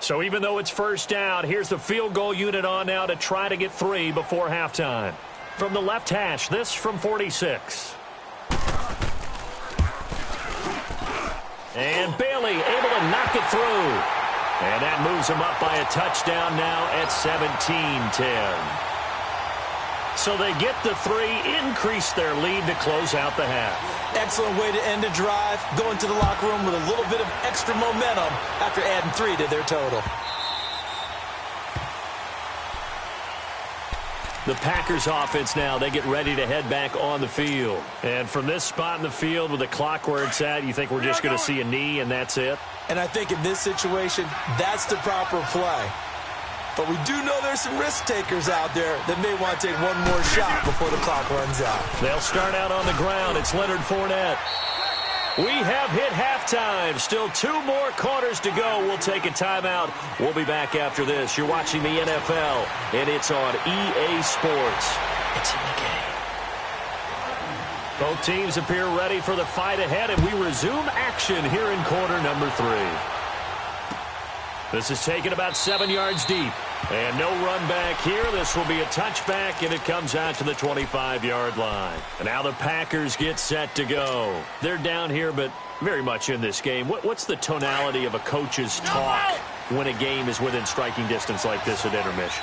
So even though it's first down, here's the field goal unit on now to try to get 3 before halftime. From the left hash, this from 46. And Bailey able to knock it through. And that moves them up by a touchdown now at 17-10. So they get the 3, increase their lead to close out the half. Excellent way to end a drive. Go into the locker room with a little bit of extra momentum after adding 3 to their total. The Packers offense now, they get ready to head back on the field. And from this spot in the field with the clock where it's at, you think we're just going to see a knee and that's it? And I think in this situation, that's the proper play. But we do know there's some risk takers out there that may want to take one more shot before the clock runs out. They'll start out on the ground. It's Leonard Fournette. We have hit halftime. Still 2 more quarters to go. We'll take a timeout. We'll be back after this. You're watching the NFL, and it's on EA Sports. It's in the game. Both teams appear ready for the fight ahead, and we resume action here in quarter number 3. This is taken about 7 yards deep. And no run back here. This will be a touchback, and it comes out to the 25-yard line. And now the Packers get set to go. They're down here, but very much in this game. What's the tonality of a coach's talk when a game is within striking distance like this at intermission?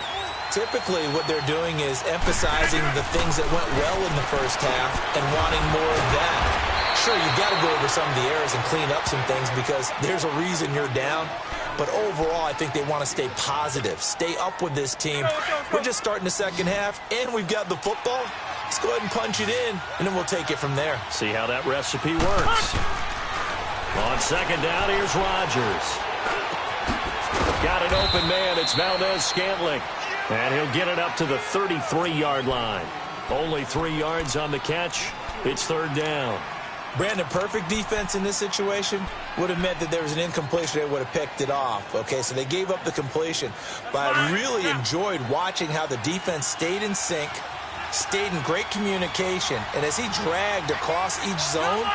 Typically, what they're doing is emphasizing the things that went well in the first half and wanting more of that. Sure, you've got to go over some of the errors and clean up some things because there's a reason you're down. But overall, I think they want to stay positive, stay up with this team. We're just starting the second half, and we've got the football. Let's go ahead and punch it in, and then we'll take it from there. See how that recipe works. On second down, here's Rodgers. Got an open man. It's Valdez-Scantling. And he'll get it up to the 33-yard line. Only 3 yards on the catch. It's third down. Brandon, perfect defense in this situation would have meant that there was an incompletion. They would have picked it off. Okay, so they gave up the completion. But I really enjoyed watching how the defense stayed in sync, stayed in great communication. And as he dragged across each zone,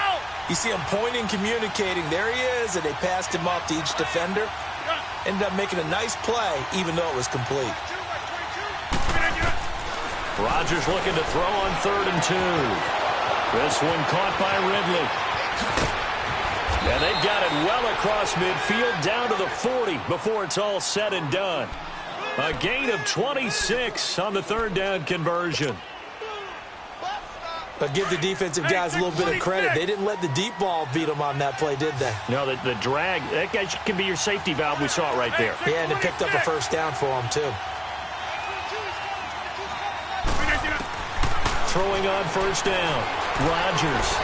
you see him pointing, communicating. There he is, and they passed him off to each defender. Ended up making a nice play, even though it was complete. Rodgers looking to throw on 3rd and 2. This one caught by Ridley. And they've got it well across midfield down to the 40 before it's all said and done. A gain of 26 on the 3rd down conversion. But give the defensive guys a little bit of credit. They didn't let the deep ball beat them on that play, did they? No, the drag, that guy can be your safety valve. We saw it right there. Yeah, and it picked up a first down for them, too. Throwing on first down, Rodgers.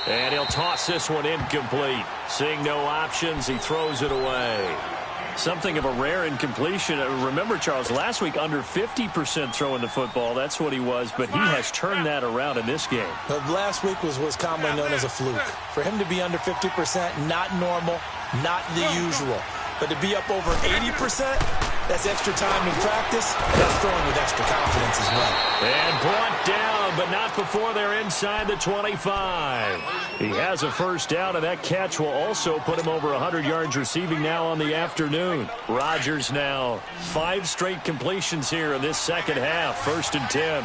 And he'll toss this one incomplete. Seeing no options, he throws it away. Something of a rare incompletion. Remember, Charles, last week under 50% throwing the football. That's what he was, but he has turned that around in this game. But last week was commonly known as a fluke. For him to be under 50%, not normal, not the usual. But to be up over 80%, that's extra time in practice. That's throwing with extra confidence as well. And brought down, but not before they're inside the 25. He has a first down, and that catch will also put him over 100 yards receiving now on the afternoon. Rodgers now 5 straight completions here in this second half. 1st and 10.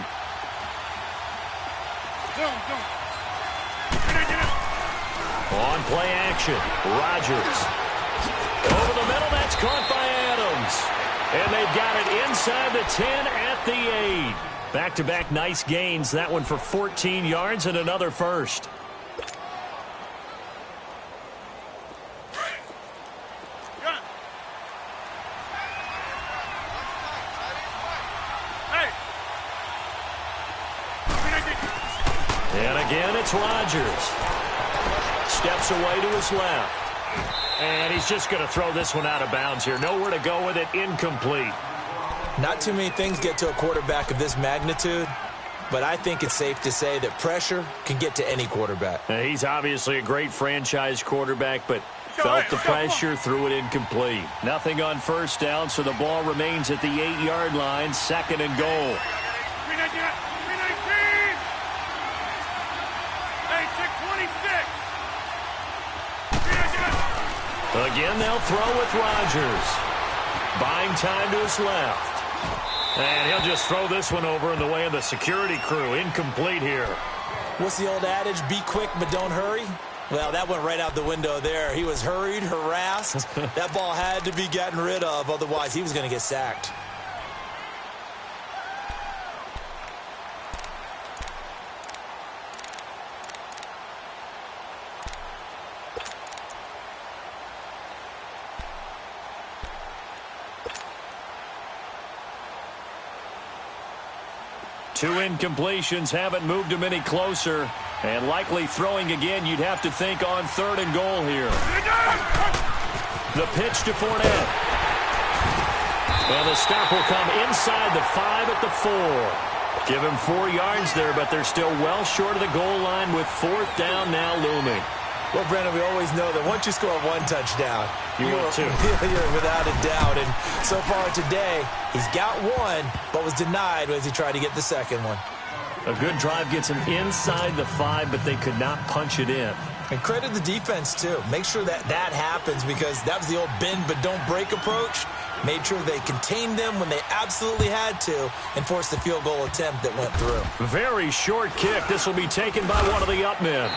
On play action, Rodgers. Over the middle, that's caught by Adams. And they've got it inside the 10 at the 8. Back-to-back nice gains. That one for 14 yards and another first. And again, it's Rodgers. Steps away to his left. And he's just going to throw this one out of bounds here. Nowhere to go with it. Incomplete. Not too many things get to a quarterback of this magnitude, but I think it's safe to say that pressure can get to any quarterback. He's obviously a great franchise quarterback, but felt the pressure, threw it incomplete. Nothing on first down, so the ball remains at the 8-yard line. 2nd and goal. Again, they'll throw with Rodgers. Buying time to his left. And he'll just throw this one over in the way of the security crew. Incomplete here. What's the old adage? Be quick, but don't hurry. Well, that went right out the window there. He was hurried, harassed. That ball had to be gotten rid of. Otherwise, he was going to get sacked. Two incompletions haven't moved him any closer. And likely throwing again, you'd have to think on 3rd and goal here. The pitch to Fournette. And the stop will come inside the 5 at the 4. Give him 4 yards there, but they're still well short of the goal line with 4th down now looming. Well, Brandon, we always know that once you score 1 touchdown, you will too. You're without a doubt. And so far today, he's got 1, but was denied as he tried to get the second one. A good drive gets him inside the 5, but they could not punch it in. And credit the defense, too. Make sure that happens because that was the old bend but don't break approach. Made sure they contained them when they absolutely had to and forced the field goal attempt that went through. Very short kick. This will be taken by one of the up men.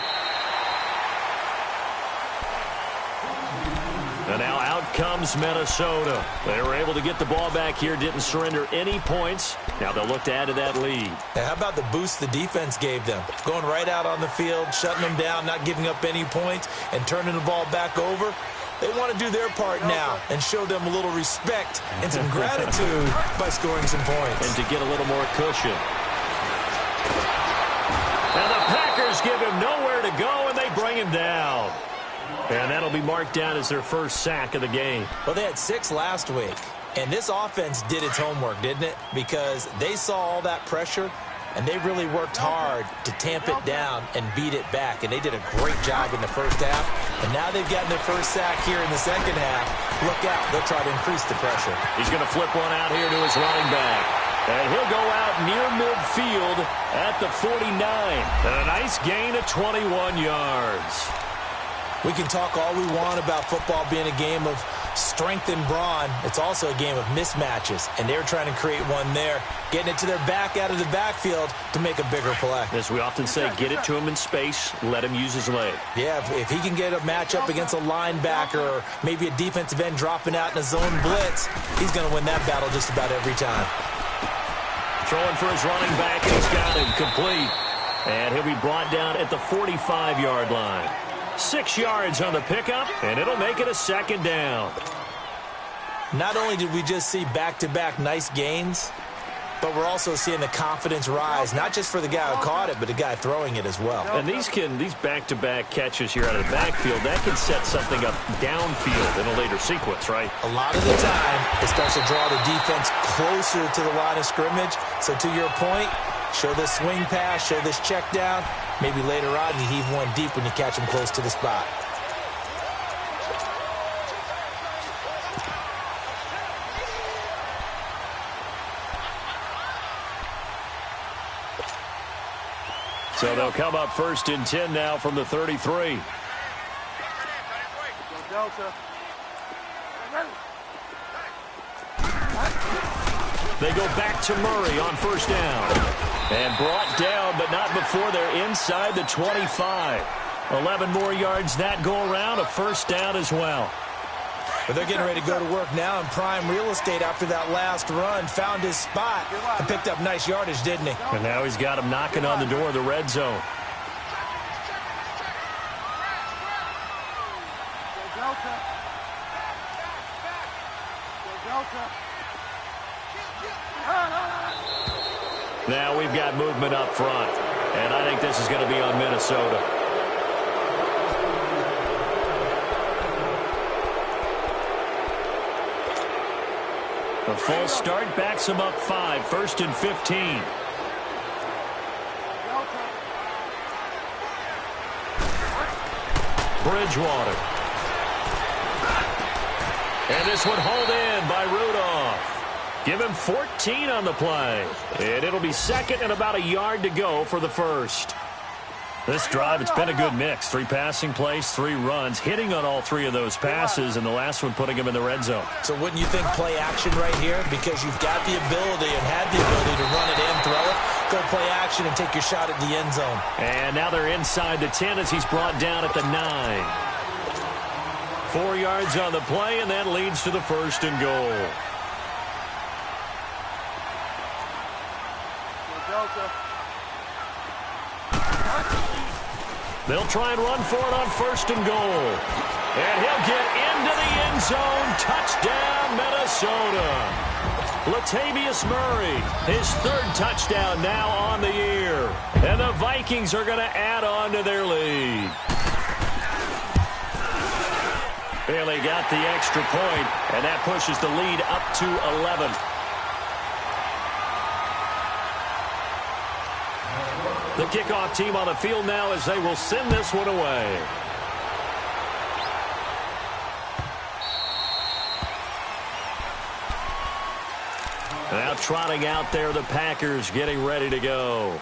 And now out comes Minnesota. They were able to get the ball back here, didn't surrender any points. Now they'll look to add to that lead. Now, how about the boost the defense gave them? Going right out on the field, shutting them down, not giving up any points, and turning the ball back over. They want to do their part now and show them a little respect and some gratitude by scoring some points. And to get a little more cushion. And the Packers give him nowhere to go, and they bring him down. And that'll be marked down as their first sack of the game. Well, they had 6 last week. And this offense did its homework, didn't it? Because they saw all that pressure, and they really worked hard to tamp it down and beat it back. And they did a great job in the first half. And now they've gotten their first sack here in the second half. Look out. They'll try to increase the pressure. He's going to flip one out here to his running back. And he'll go out near midfield at the 49. And a nice gain of 21 yards. We can talk all we want about football being a game of strength and brawn. It's also a game of mismatches, and they're trying to create one there, getting it to their back out of the backfield to make a bigger play. As we often say, get it to him in space, let him use his leg. Yeah, if he can get a matchup against a linebacker or maybe a defensive end dropping out in a zone blitz, he's going to win that battle just about every time. Throwing for his running back, and he's got him complete. And he'll be brought down at the 45-yard line. 6 yards on the pickup, and it'll make it a second down. Not only did we just see back-to-back nice gains, but we're also seeing the confidence rise, not just for the guy who caught it, but the guy throwing it as well. And these back-to-back catches here out of the backfield, that can set something up downfield in a later sequence, right? A lot of the time, it starts to draw the defense closer to the line of scrimmage. So to your point, show this swing pass, show this check down. Maybe later on you heave one deep when you catch him close to the spot. So they'll come up 1st and 10 now from the 33. They go back to Murray on 1st down. And brought down, but not before they're inside the 25. 11 more yards that go around, a 1st down as well. But they're getting ready to go to work now in prime real estate after that last run. Found his spot and picked up nice yardage, didn't he? And now he's got him knocking on the door of the red zone. Now we've got movement up front, and I think this is going to be on Minnesota. A full start backs him up 5, 1st and 15. Bridgewater. And this one hauled in by Rudolph. Give him 14 on the play. And it'll be 2nd and about a yard to go for the 1st. This drive, it's been a good mix. 3 passing plays, 3 runs, hitting on all 3 of those passes, and the last one putting him in the red zone. So wouldn't you think play action right here? Because you've got the ability and had the ability to run it in, throw it, go play action and take your shot at the end zone. And now they're inside the 10 as he's brought down at the 9. 4 yards on the play, and that leads to the 1st and goal. They'll try and run for it on 1st and goal. And he'll get into the end zone. Touchdown, Minnesota. Latavius Murray, his 3rd touchdown now on the year. And the Vikings are going to add on to their lead. Bailey got the extra point, and that pushes the lead up to 11. The kickoff team on the field now as they will send this one away. Now trotting out there, the Packers getting ready to go.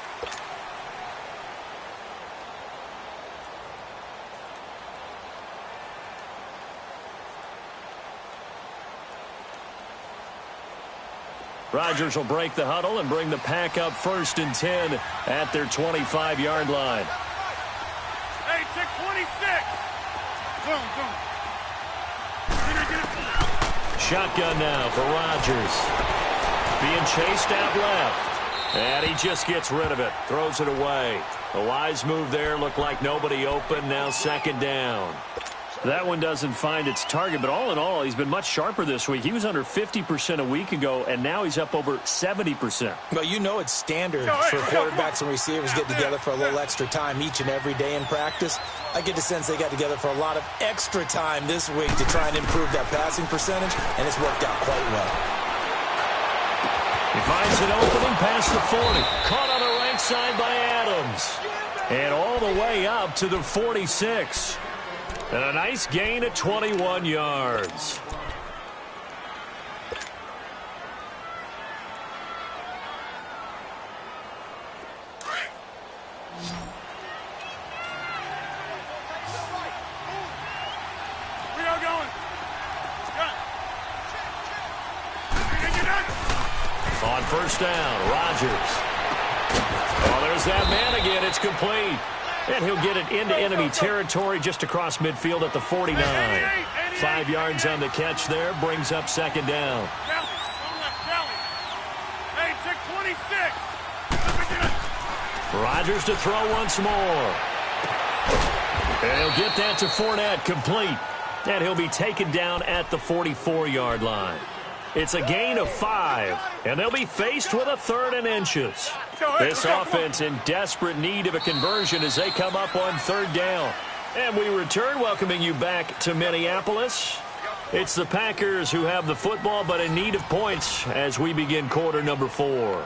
Rodgers will break the huddle and bring the pack up 1st and 10 at their 25-yard line. Hey, check 26. Zoom. Shotgun now for Rodgers. Being chased out left. And he just gets rid of it. Throws it away. A wise move there. Looked like nobody open. Now 2nd down. That one doesn't find its target, but all in all, he's been much sharper this week. He was under 50% a week ago, and now he's up over 70%. Well, you know it's standard for quarterbacks and receivers getting together for a little extra time each and every day in practice. I get the sense they got together for a lot of extra time this week to try and improve that passing percentage, and it's worked out quite well. He finds an opening past the 40. Caught on the right side by Adams. And all the way up to the 46. And a nice gain at 21 yards. We are going. On 1st down, Rodgers. Oh, there's that man again. It's complete. And he'll get it into enemy territory just across midfield at the 49. 5 yards on the catch there. Brings up 2nd down. Hey, check 26. Rodgers to throw once more. And he'll get that to Fournette, complete. And he'll be taken down at the 44-yard line. It's a gain of 5, and they'll be faced with a 3rd and inches. This offense in desperate need of a conversion as they come up on 3rd down. And we return, welcoming you back to Minneapolis. It's the Packers who have the football, but in need of points as we begin quarter number 4.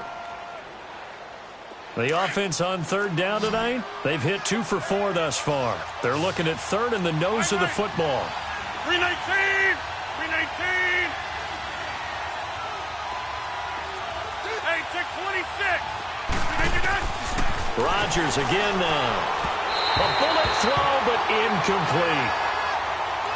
The offense on 3rd down tonight, they've hit 2 for 4 thus far. They're looking at 3rd and the nose of the football. 319! 319! Hey, check 26! Rodgers again now. A bullet throw, but incomplete.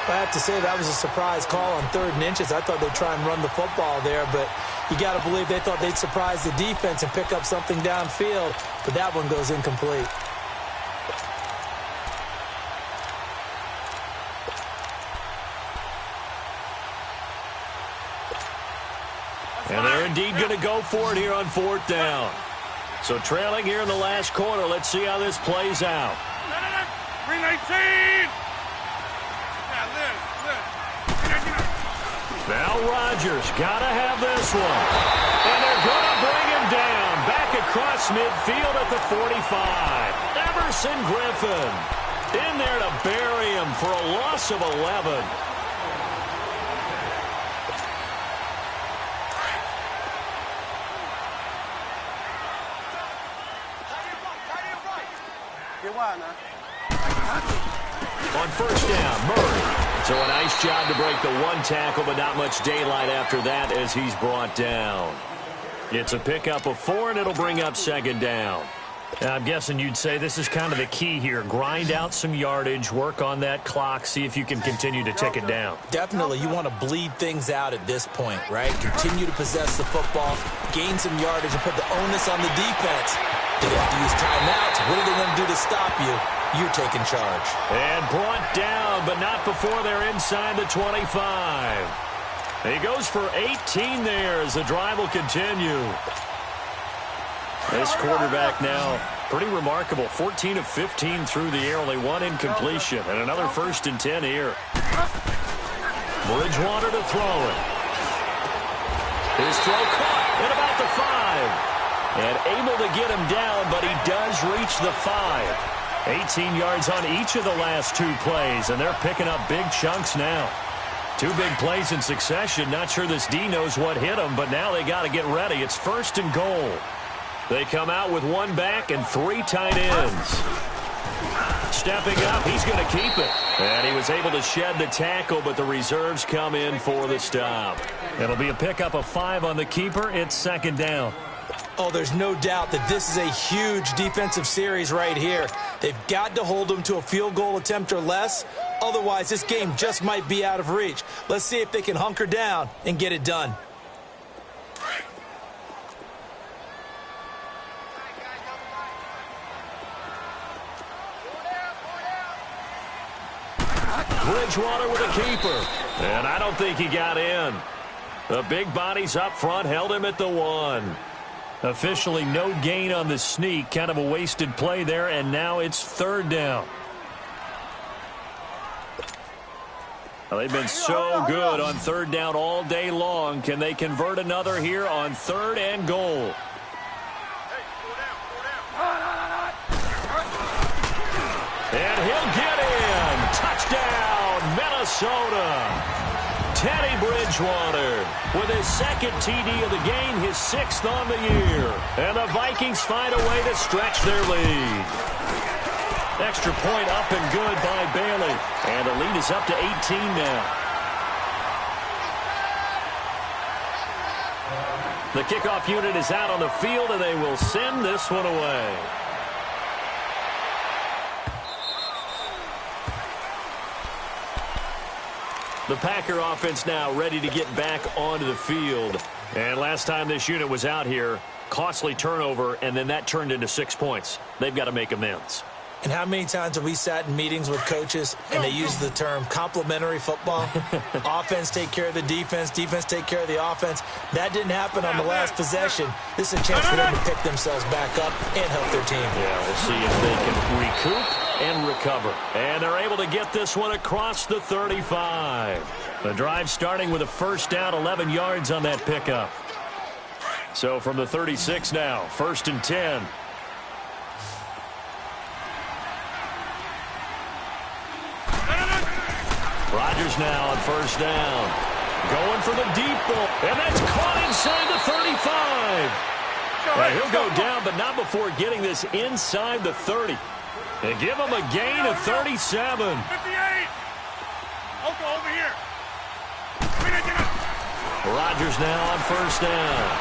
I have to say that was a surprise call on 3rd and inches. I thought they'd try and run the football there, but you got to believe they thought they'd surprise the defense and pick up something downfield, but that one goes incomplete. And they're indeed going to go for it here on 4th down. So trailing here in the last quarter. Let's see how this plays out. 319! Now Rodgers got to have this one. And they're going to bring him down. Back across midfield at the 45. Everson Griffin in there to bury him for a loss of 11. On 1st down, Murray. So a nice job to break the 1 tackle, but not much daylight after that as he's brought down. It's a pickup of 4, and it'll bring up 2nd down. I'm guessing you'd say this is kind of the key here. Grind out some yardage, work on that clock, see if you can continue to tick it down. Definitely, you want to bleed things out at this point, right? Continue to possess the football, gain some yardage, and put the onus on the defense. Do they have to use timeouts? What are they going to do to stop you? You're taking charge. And brought down, but not before they're inside the 25. He goes for 18 there as the drive will continue. This quarterback now, pretty remarkable. 14 of 15 through the air, only one incompletion. And another 1st and 10 here. Bridgewater to throw it. His throw caught at about the 5. And able to get him down, but he does reach the 5. 18 yards on each of the last 2 plays, and they're picking up big chunks now. 2 big plays in succession. Not sure this D knows what hit him, but now they got to get ready. It's 1st and goal. They come out with 1 back and 3 tight ends. Stepping up, he's going to keep it. And he was able to shed the tackle, but the reserves come in for the stop. It'll be a pickup of 5 on the keeper. It's 2nd down. Oh, there's no doubt that this is a huge defensive series right here. They've got to hold them to a field goal attempt or less. Otherwise, this game just might be out of reach. Let's see if they can hunker down and get it done. Bridgewater with a keeper. And I don't think he got in. The big bodies up front held him at the 1. Officially no gain on the sneak. Kind of a wasted play there, and now it's 3rd down. Well, they've been so good on 3rd down all day long. Can they convert another here on 3rd and goal? And he'll get in. Touchdown, Minnesota. Teddy Bridgewater with his 2nd TD of the game, his 6th on the year. And the Vikings find a way to stretch their lead. Extra point up and good by Bailey. And the lead is up to 18 now. The kickoff unit is out on the field, and they will send this one away. The Packer offense now ready to get back onto the field. And last time this unit was out here, costly turnover, and then that turned into 6 points. They've got to make amends. And how many times have we sat in meetings with coaches and they use the term complementary football? Offense take care of the defense, defense take care of the offense. That didn't happen on the last possession. This is a chance for them to pick themselves back up and help their team. Yeah, we'll see if they can recoup and recover. And they're able to get this one across the 35. The drive starting with a 1st down, 11 yards on that pickup. So from the 36 now, 1st and 10. Rodgers now on 1st down. Going for the deep ball. And that's caught inside the 35. Now he'll go down, but not before getting this inside the 30. They give him a gain of 37. 58. Oko over here. Rodgers now on 1st down.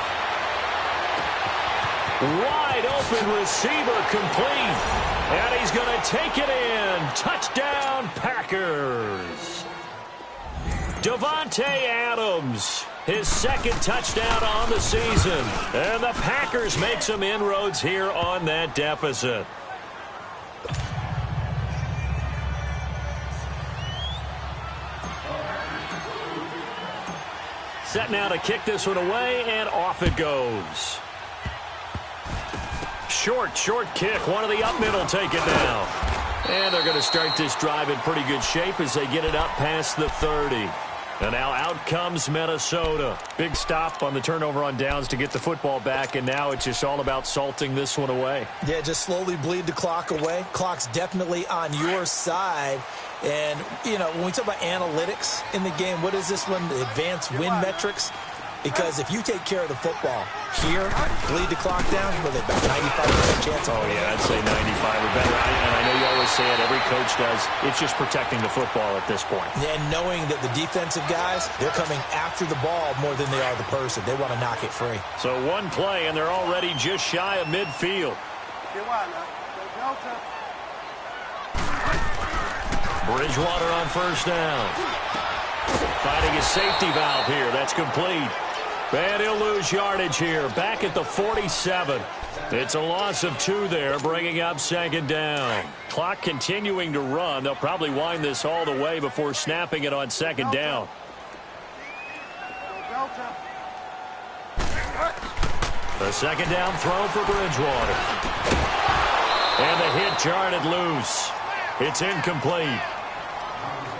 Wide open receiver complete. And he's going to take it in. Touchdown, Packers. Davante Adams, his 2nd touchdown on the season. And the Packers make some inroads here on that deficit. Set now to kick this one away, and off it goes. Short kick. One of the up middle take it down. And they're going to start this drive in pretty good shape as they get it up past the 30. And now out comes Minnesota. Big stop on the turnover on downs to get the football back, and now it's just all about salting this one away. Yeah, just slowly bleed the clock away. Clock's definitely on your side. And, you know, when we talk about analytics in the game, what is this one? The advanced win metrics? Because if you take care of the football here, bleed the clock down, with about 95% chance. Oh, yeah, I'd say 95 or better. And I know you always say it, every coach does. It's just protecting the football at this point. And knowing that the defensive guys, they're coming after the ball more than they are the person. They want to knock it free. So one play, and they're already just shy of midfield. Get wide now. Go Delta. Bridgewater on first down. Finding his safety valve here. That's complete. And he'll lose yardage here. Back at the 47. It's a loss of 2 there, bringing up second down. Clock continuing to run. They'll probably wind this all the way before snapping it on second down. The second down throw for Bridgewater. And the hit jarred loose. It's incomplete.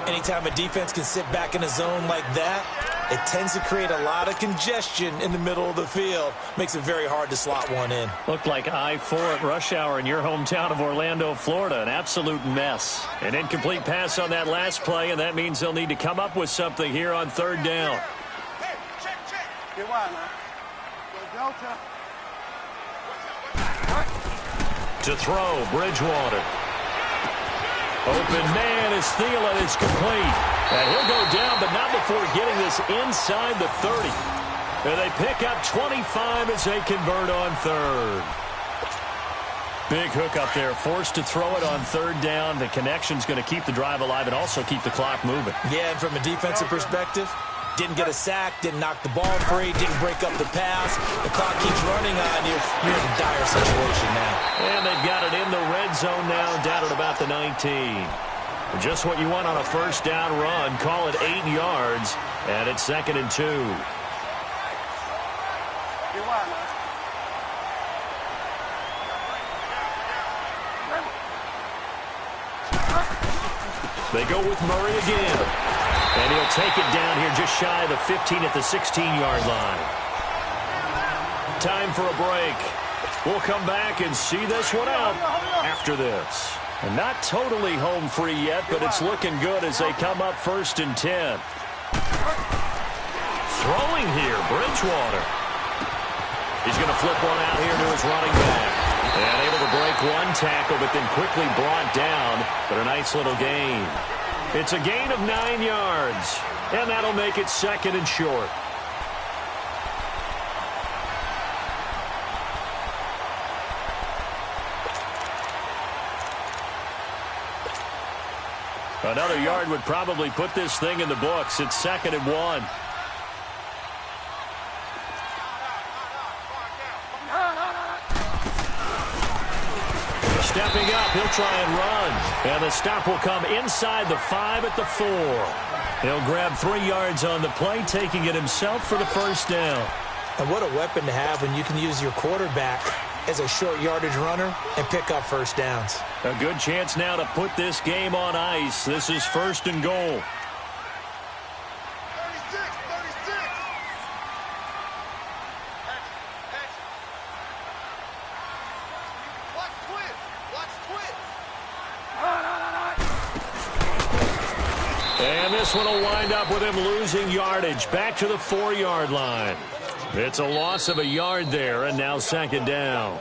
Anytime a defense can sit back in a zone like that, it tends to create a lot of congestion in the middle of the field. Makes it very hard to slot one in. Looked like I-4 at rush hour in your hometown of Orlando, Florida. An absolute mess. An incomplete pass on that last play, and that means they'll need to come up with something here on third down. Hey, check. Get wide now. Go Delta. To throw, Bridgewater. Open man is Thielen. It's complete. And he'll go down, but not before getting this inside the 30. And they pick up 25 as they convert on third. Big hook up there. Forced to throw it on third down. The connection's going to keep the drive alive and also keep the clock moving. Yeah, and from a defensive perspective, didn't get a sack, didn't knock the ball free, didn't break up the pass. The clock keeps running on you. You're in a dire situation now. And they've got it in the red zone now, down at about the 19. Just what you want on a first down run. Call it 8 yards, and it's 2nd and 2. They go with Murray again. And he'll take it down here just shy of the 15 at the 16-yard line. Time for a break. We'll come back and see this one out after this. And not totally home free yet, but it's looking good as they come up 1st and 10. Throwing here, Bridgewater. He's going to flip one out here to his running back. And able to break one tackle, but then quickly brought down. But a nice little gain. It's a gain of 9 yards. And that'll make it 2nd and short. Another yard would probably put this thing in the books. It's 2nd and 1. Stepping up, he'll try and run. And the stop will come inside the 5 at the 4. He'll grab 3 yards on the play, taking it himself for the first down. And what a weapon to have when you can use your quarterback as a short yardage runner and pick up first downs. A good chance now to put this game on ice. This is 1st and goal. 36. And this one will wind up with him losing yardage back to the 4-yard line. It's a loss of a yard there, and now 2nd down.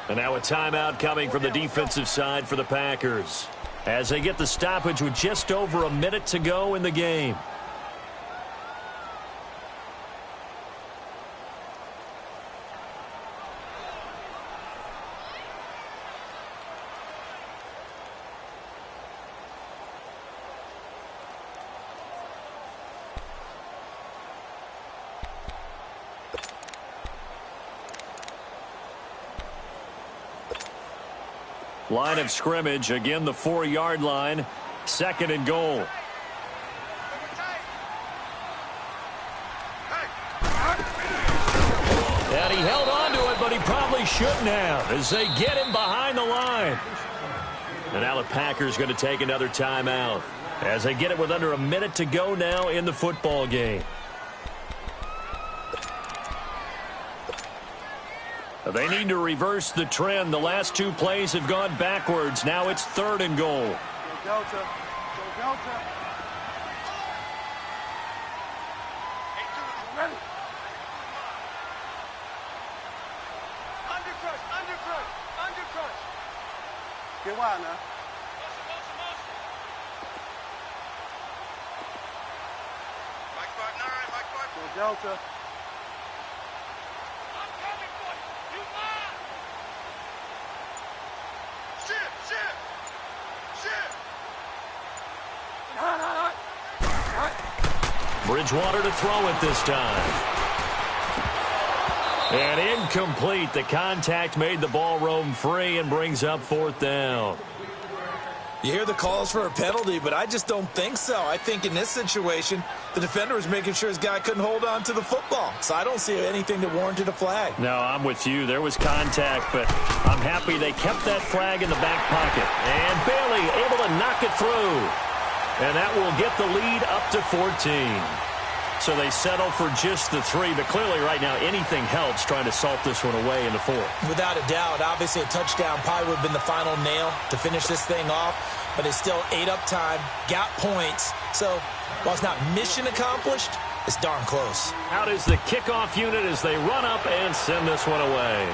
And now a timeout coming from the defensive side for the Packers as they get the stoppage with just over a minute to go in the game. Line of scrimmage, again the 4-yard line, 2nd and goal. And he held on to it, but he probably shouldn't have as they get him behind the line. And now the Packers going to take another timeout as they get it with under a minute to go now in the football game. They need to reverse the trend. The last 2 plays have gone backwards. Now it's 3rd and goal. Go Delta. Ready. Undercrush. Get wide now. Go Delta. Bridgewater to throw it this time. And incomplete. The contact made the ball roam free and brings up 4th down. You hear the calls for a penalty, but I just don't think so. I think in this situation, the defender was making sure his guy couldn't hold on to the football. So I don't see anything that warranted a flag. No, I'm with you. There was contact, but I'm happy they kept that flag in the back pocket. And Bailey able to knock it through. And that will get the lead up to 14. So they settle for just the 3, but clearly right now anything helps trying to salt this one away in the 4th. Without a doubt, obviously a touchdown probably would have been the final nail to finish this thing off, but it's still ate up time, got points. So while it's not mission accomplished, it's darn close. Out is the kickoff unit as they run up and send this one away.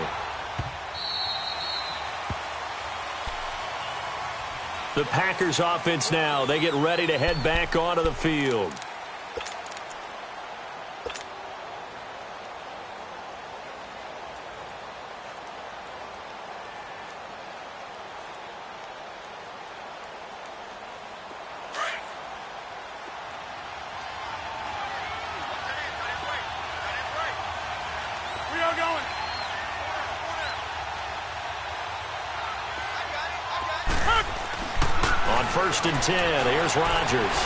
The Packers offense now, they get ready to head back onto the field. On 1st and 10, here's Rodgers.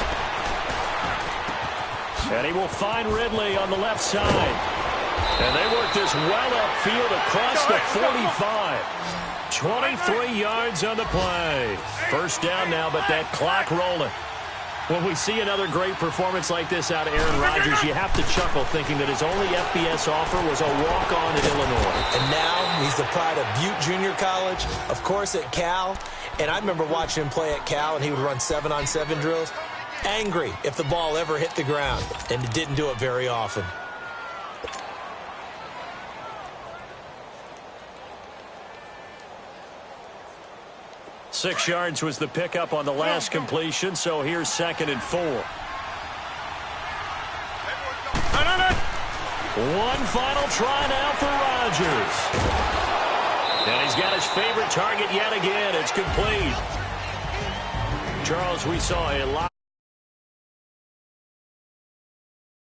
And he will find Ridley on the left side. And they work this well upfield across the 45. 23 yards on the play. 1st down now, but that clock rolling. When we see another great performance like this out of Aaron Rodgers, you have to chuckle thinking that his only FBS offer was a walk-on at Illinois. And now he's the pride of Butte Junior College, of course at Cal. And I remember watching him play at Cal, and he would run 7-on-7 drills. Angry if the ball ever hit the ground, and it didn't do it very often. Six yards was the pickup on the last completion, so here's 2nd and 4. One final try now for Rodgers. And he's got his favorite target yet again. It's complete. Charles, we saw a lot.